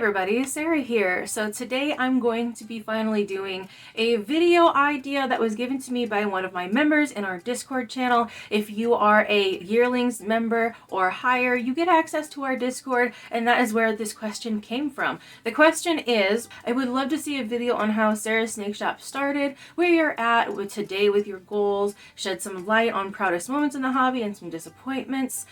everybody, Sarah here. So today I'm going to be finally doing a video idea that was given to me by one of my members in our Discord channel. If you are a Yearlings member or higher, you get access to our Discord, and that is where this question came from. The question is, I would love to see a video on how Sarah's Snake Shop started, where you're at with today with your goals, shed some light on proudest moments in the hobby and some disappointments,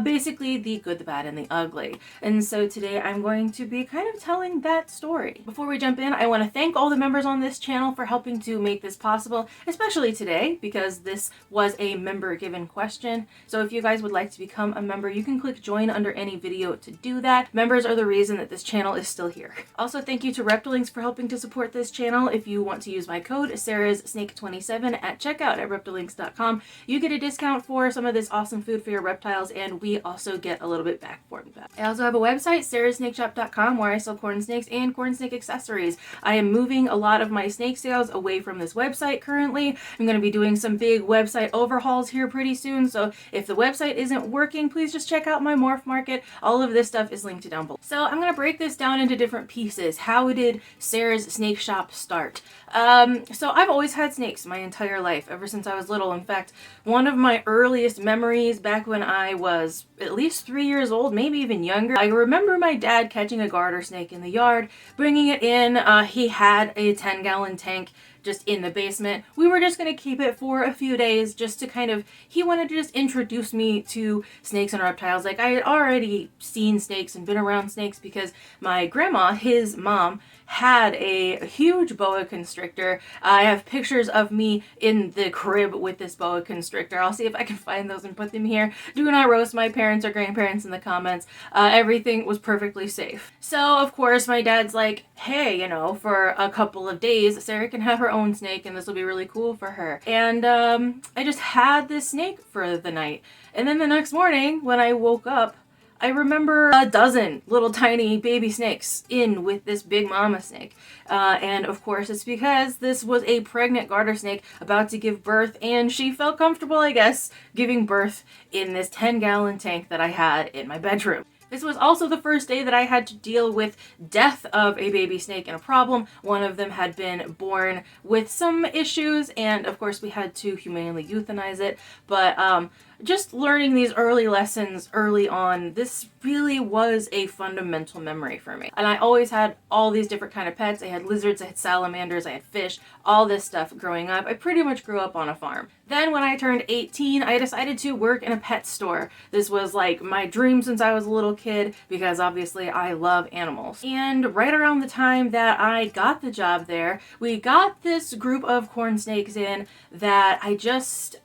basically the good, the bad, and the ugly. And so today I'm going to be kind of telling that story. Before we jump in, I want to thank all the members on this channel for helping to make this possible, especially today because this was a member given question. So if you guys would like to become a member, you can click join under any video to do that. Members are the reason that this channel is still here. Also, thank you to Reptilings for helping to support this channel. If you want to use my code SarahsSnake27 at checkout at reptilings.com, you get a discount for some of this awesome food for your reptiles, and we also get a little bit back for that. I also have a website, sarahsnakeshop.com, where I sell corn snakes and corn snake accessories. I am moving a lot of my snake sales away from this website currently. I'm going to be doing some big website overhauls here pretty soon, so if the website isn't working, please just check out my Morph Market. All of this stuff is linked down below. So I'm going to break this down into different pieces. How did Sarah's Snake Shop start? So I've always had snakes my entire life, ever since I was little. In fact, one of my earliest memories back when I was at least 3 years old, maybe even younger, I remember my dad catching a garter snake in the yard, bringing it in. He had a 10-gallon tank just in the basement. We were just going to keep it for a few days just to kind of, he wanted to just introduce me to snakes and reptiles. Like, I had already seen snakes and been around snakes because my grandma, his mom, had a huge boa constrictor. I have pictures of me in the crib with this boa constrictor. I'll see if I can find those and put them here. Do not roast my parents or grandparents in the comments. Everything was perfectly safe. So, of course, my dad's like, hey, you know, for a couple of days, Sarah can have her own snake and this will be really cool for her. And I just had this snake for the night. And then the next morning when I woke up, I remember a dozen little tiny baby snakes in with this big mama snake. And of course it's because this was a pregnant garter snake about to give birth, and she felt comfortable, I guess, giving birth in this 10-gallon tank that I had in my bedroom. This was also the first day that I had to deal with death of a baby snake and a problem. One of them had been born with some issues, and of course we had to humanely euthanize it. But just learning these early lessons early on, this really was a fundamental memory for me. And I always had all these different kind of pets. I had lizards, I had salamanders, I had fish, all this stuff growing up. I pretty much grew up on a farm. Then when I turned 18, I decided to work in a pet store. This was like my dream since I was a little kid because obviously I love animals. And right around the time that I got the job there, we got this group of corn snakes in that I just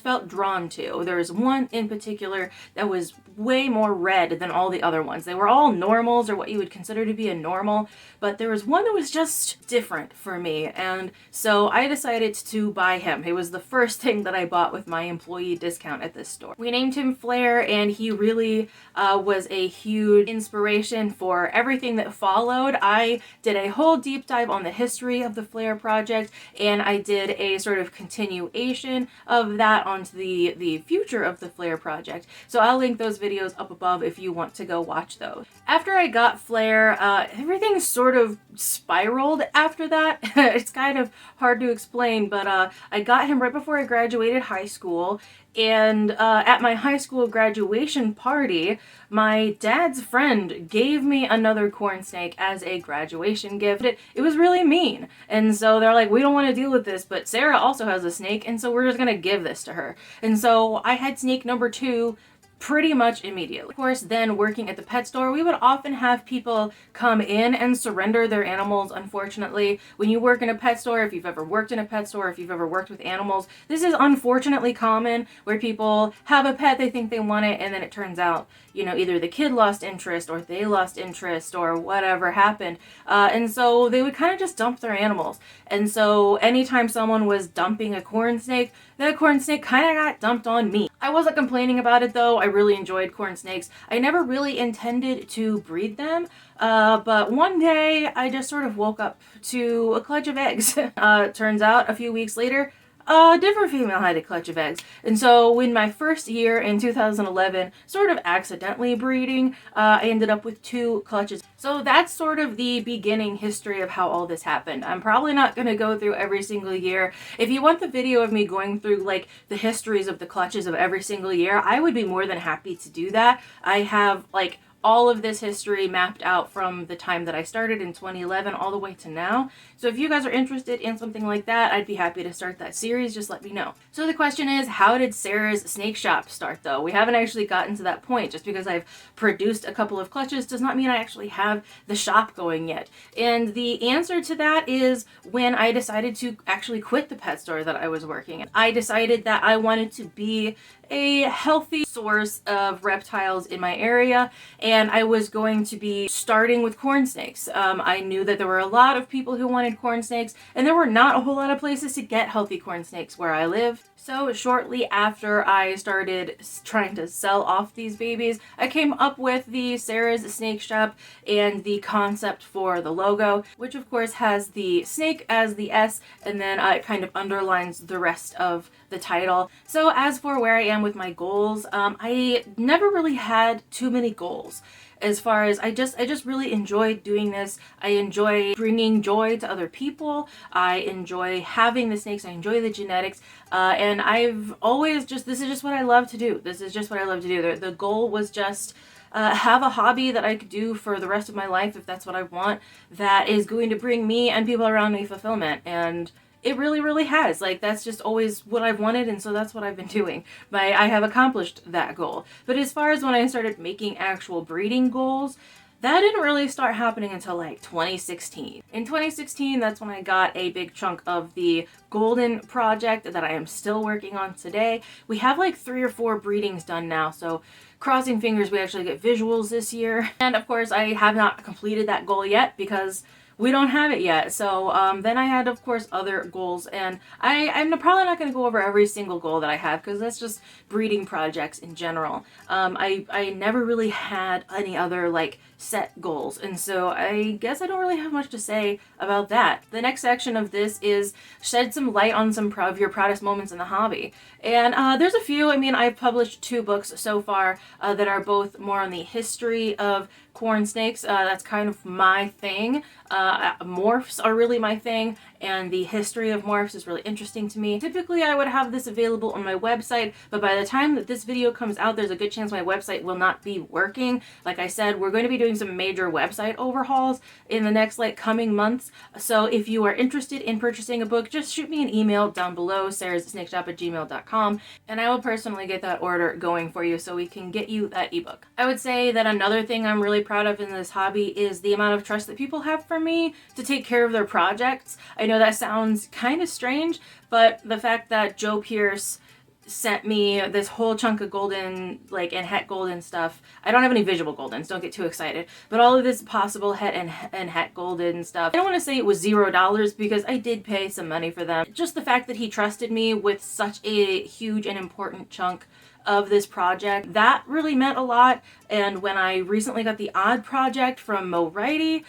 felt drawn to. There was one in particular that was way more red than all the other ones. They were all normals, or what you would consider to be a normal, but there was one that was just different for me, and so I decided to buy him. It was the first thing that I bought with my employee discount at this store. We named him Flair, and he really was a huge inspiration for everything that followed. I did a whole deep dive on the history of the Flair project, and I did a sort of continuation of that onto the future of the Flair project. So I'll link those videos up above if you want to go watch those. After I got Flair, everything sort of spiraled after that. It's kind of hard to explain, but I got him right before I graduated high school. And at my high school graduation party, my dad's friend gave me another corn snake as a graduation gift. It was really mean. And so they're like, we don't want to deal with this, but Sarah also has a snake, and so we're just going to give this to her. And so I had snake number 2 pretty much immediately. Of course, then working at the pet store, we would often have people come in and surrender their animals. Unfortunately, when you work in a pet store, if you've ever worked in a pet store, if you've ever worked with animals, this is unfortunately common, where people have a pet, they think they want it, and then it turns out, you know, either the kid lost interest or they lost interest or whatever happened. And so they would kind of just dump their animals. And so anytime someone was dumping a corn snake, that corn snake kind of got dumped on me. I wasn't complaining about it though. I really enjoyed corn snakes. I never really intended to breed them, but one day I just sort of woke up to a clutch of eggs. Turns out a few weeks later, a different female-headed clutch of eggs. And so in my first year in 2011, sort of accidentally breeding, I ended up with 2 clutches. So that's sort of the beginning history of how all this happened. I'm probably not going to go through every single year. If you want the video of me going through like the histories of the clutches of every single year, I would be more than happy to do that. I have like all of this history mapped out from the time that I started in 2011 all the way to now. So if you guys are interested in something like that, I'd be happy to start that series. Just let me know. So the question is, how did Sarah's snake shop start though? We haven't actually gotten to that point. Just because I've produced a couple of clutches does not mean I actually have the shop going yet. And the answer to that is when I decided to actually quit the pet store that I was working in. I decided that I wanted to be a healthy source of reptiles in my area, and I was going to be starting with corn snakes. I knew that there were a lot of people who wanted corn snakes, and there were not a whole lot of places to get healthy corn snakes where I live. So shortly after I started trying to sell off these babies, I came up with the Sarah's Snake Shop and the concept for the logo, which of course has the snake as the S, and then it kind of underlines the rest of the title. So as for where I am with my goals, I never really had too many goals. As far as I just really enjoy doing this. I enjoy bringing joy to other people. I enjoy having the snakes. I enjoy the genetics. And I've always this is just what I love to do. This is just what I love to do. The goal was just have a hobby that I could do for the rest of my life if that's what I want, that is going to bring me and people around me fulfillment. And it really, really has. Like, that's just always what I've wanted, and so that's what I've been doing. I have accomplished that goal. But as far as when I started making actual breeding goals, that didn't really start happening until like 2016. In 2016, that's when I got a big chunk of the golden project that I am still working on today. We have like 3 or 4 breedings done now, so crossing fingers we actually get visuals this year. And of course, I have not completed that goal yet because we don't have it yet. So then I had, of course, other goals, and I'm probably not going to go over every single goal that I have because that's just breeding projects in general. I never really had any other like set goals, and so I guess I don't really have much to say about that. The next section of this is shed some light on some of your proudest moments in the hobby. And there's a few. I mean, I've published 2 books so far that are both more on the history of corn snakes. That's kind of my thing. Morphs are really my thing, and the history of morphs is really interesting to me. Typically, I would have this available on my website, but by the time that this video comes out, there's a good chance my website will not be working. Like I said, we're going to be doing some major website overhauls in the next coming months. So if you are interested in purchasing a book, just shoot me an email down below, sarahssnakeshop@gmail.com, and I will personally get that order going for you so we can get you that ebook. I would say that another thing I'm really proud of in this hobby is the amount of trust that people have for me to take care of their projects. I know that sounds kind of strange, but the fact that Joe Pierce sent me this whole chunk of golden, and het golden stuff. I don't have any visual goldens, don't get too excited. But all of this possible het and het golden stuff, I don't want to say it was $0 because I did pay some money for them. Just the fact that he trusted me with such a huge and important chunk of this project, that really meant a lot. And when I recently got the Odd project from Mo Righty,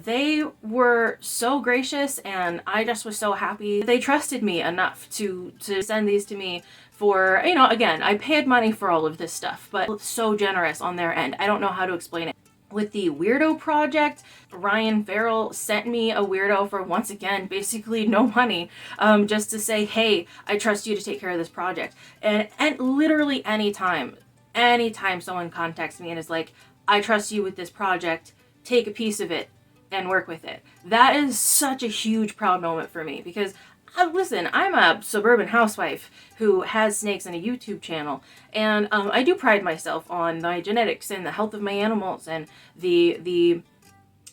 they were so gracious, and I just was so happy they trusted me enough to send these to me for, again, I paid money for all of this stuff, but so generous on their end. I don't know how to explain it. With the Weirdo project, Ryan Farrell sent me a weirdo for, once again, basically no money, just to say, hey, I trust you to take care of this project. And literally anytime someone contacts me and is like, I trust you with this project, take a piece of it and work with it. That is such a huge proud moment for me because listen, I'm a suburban housewife who has snakes and a YouTube channel, and I do pride myself on my genetics and the health of my animals and the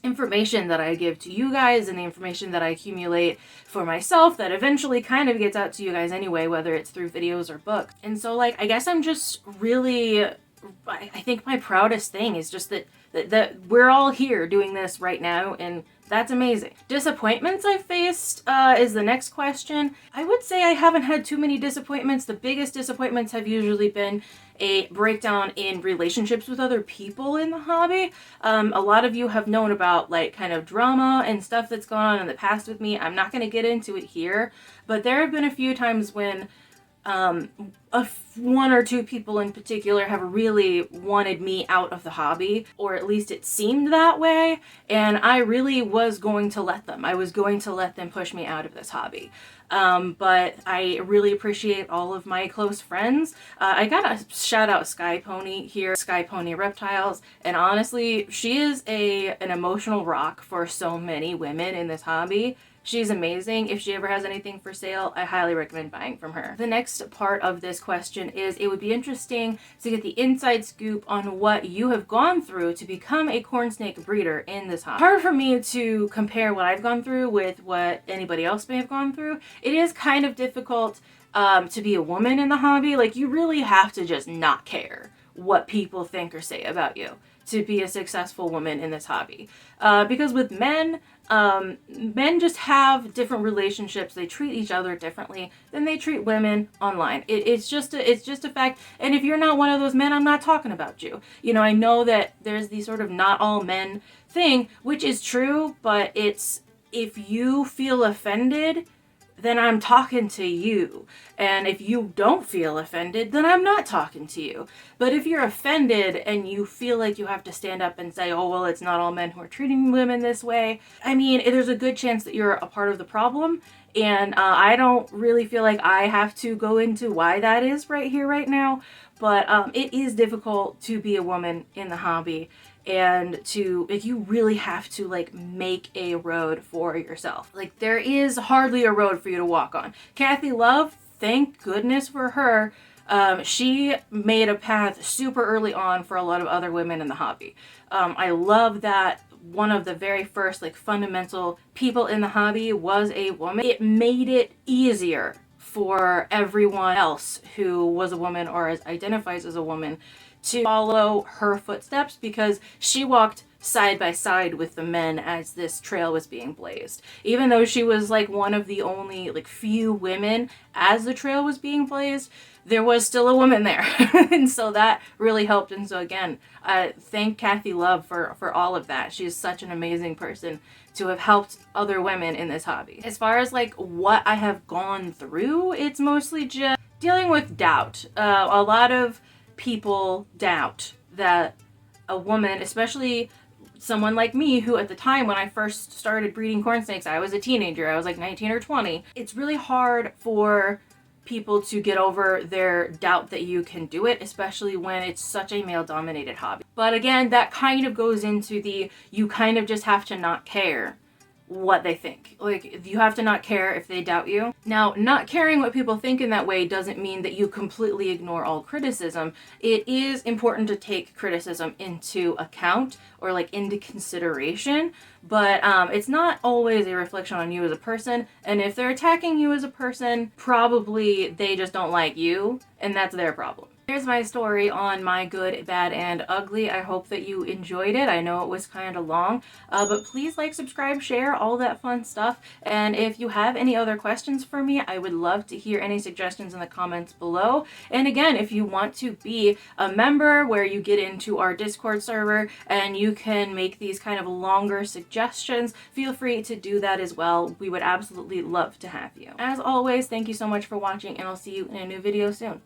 information that I give to you guys and the information that I accumulate for myself that eventually kind of gets out to you guys anyway, whether it's through videos or books. And so I guess I'm just really, I think my proudest thing is just that we're all here doing this right now, and that's amazing. Disappointments I've faced is the next question. I would say I haven't had too many disappointments. The biggest disappointments have usually been a breakdown in relationships with other people in the hobby. A lot of you have known about like kind of drama and stuff that's gone on in the past with me. I'm not going to get into it here, but there have been a few times when one or two people in particular have really wanted me out of the hobby, or at least it seemed that way, and I really was going to let them. I was going to let them push me out of this hobby. But I really appreciate all of my close friends. I gotta shout out Sky Pony here, Sky Pony Reptiles, and honestly, she is an emotional rock for so many women in this hobby. She's amazing. If she ever has anything for sale, I highly recommend buying from her. The next part of this question is, it would be interesting to get the inside scoop on what you have gone through to become a corn snake breeder in this hobby. Hard for me to compare what I've gone through with what anybody else may have gone through. It is kind of difficult to be a woman in the hobby. Like, you really have to just not care what people think or say about you to be a successful woman in this hobby. Because with men, men just have different relationships. They treat each other differently than they treat women online. It's just a fact. And if you're not one of those men, I'm not talking about you. You know, I know that there's the sort of not all men thing, which is true, but it's, if you feel offended, then I'm talking to you. And if you don't feel offended, then I'm not talking to you. But if you're offended and you feel like you have to stand up and say, oh, well, it's not all men who are treating women this way, I mean, there's a good chance that you're a part of the problem. And I don't really feel like I have to go into why that is right here, right now. But it is difficult to be a woman in the hobby, and to, like, you really have to like make a road for yourself. Like, there is hardly a road for you to walk on. Kathy Love, thank goodness for her, she made a path super early on for a lot of other women in the hobby. I love that one of the very first like fundamental people in the hobby was a woman. It made it easier for everyone else who was a woman or identifies as a woman to follow her footsteps, because she walked side by side with the men as this trail was being blazed. Even though she was like one of the only like few women as the trail was being blazed, there was still a woman there. And so that really helped. And so again, thank Kathy Love for all of that. She's such an amazing person to have helped other women in this hobby. As far as like what I have gone through, it's mostly just dealing with doubt. A lot of people doubt that a woman, especially someone like me, who at the time when I first started breeding corn snakes, I was a teenager, I was like 19 or 20. It's really hard for people to get over their doubt that you can do it, especially when it's such a male-dominated hobby. But again, that kind of goes into you kind of just have to not care what they think. Like, you have to not care if they doubt you. Now, not caring what people think in that way doesn't mean that you completely ignore all criticism. It is important to take criticism into account or like into consideration, but it's not always a reflection on you as a person. And if they're attacking you as a person, probably they just don't like you, and that's their problem. Here's my story on my good, bad, and ugly. I hope that you enjoyed it. I know it was kind of long, but please like, subscribe, share, all that fun stuff. And if you have any other questions for me, I would love to hear any suggestions in the comments below. And again, if you want to be a member where you get into our Discord server and you can make these kind of longer suggestions, feel free to do that as well. We would absolutely love to have you. As always, thank you so much for watching, and I'll see you in a new video soon.